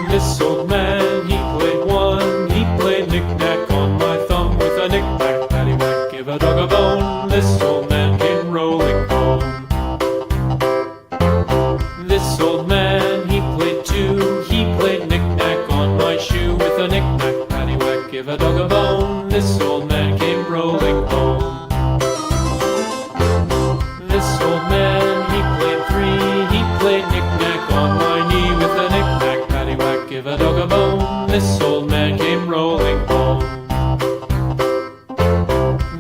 This old man, he played one. He played knick-knack on my thumb with a knick-knack, paddywhack, give a dog a bone. This old man came rolling home. This old man, he played two. He played knick-knack on my shoe with a knick-knack, paddywhack, give a dog a bone. This old man came rolling home. This old man, he played three. He played knick-knack on my knee with a knick-knack, paddywhack, give a dog a bone. This old man came rolling home.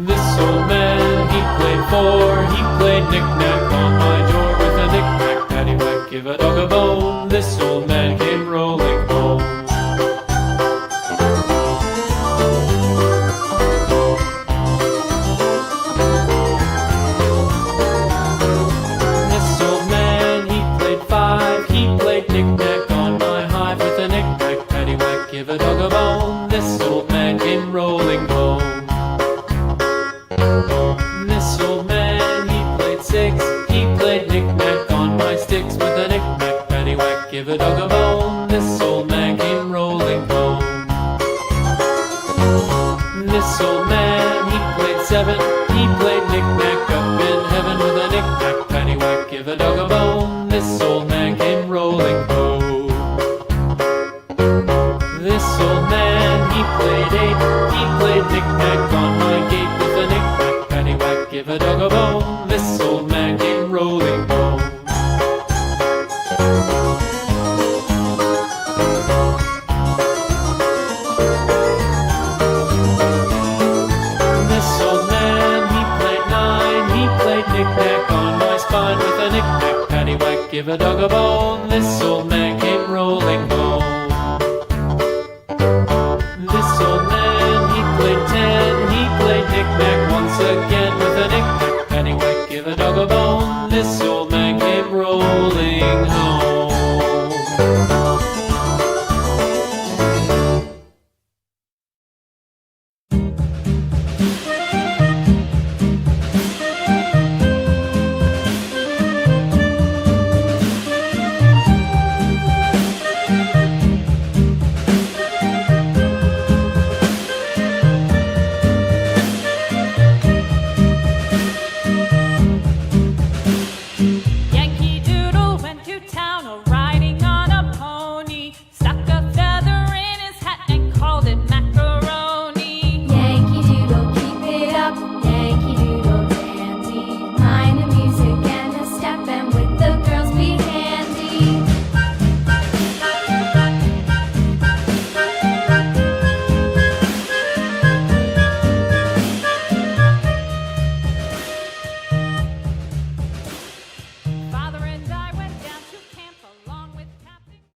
This old man, he played four. He played knick-knack on my door with a knick-knack, paddywhack, give a dog a bone. This old man came rolling home. This old man, he played five. He played knick-knack on my hive with a knick-knack, paddywhack, give a dog a bone. This old man came rolling home. This old man, he played six. He played knick-knack on my sticks with a knick-knack, paddywhack, give a dog a bone. This old man came rolling home. This old man, he played seven. He played knick-knack up in heaven with a knick-knack, paddywhack, give a dog a bone. This old man came rolling home. This old man, he played eight. He played knick-knack on my gate with a knick-knack, paddywhack, give a dog a bone. This old man came rolling home. This old man, he played nine. He played knick-knack on my spine with a knick-knack, paddywhack, give a dog a bone. This old man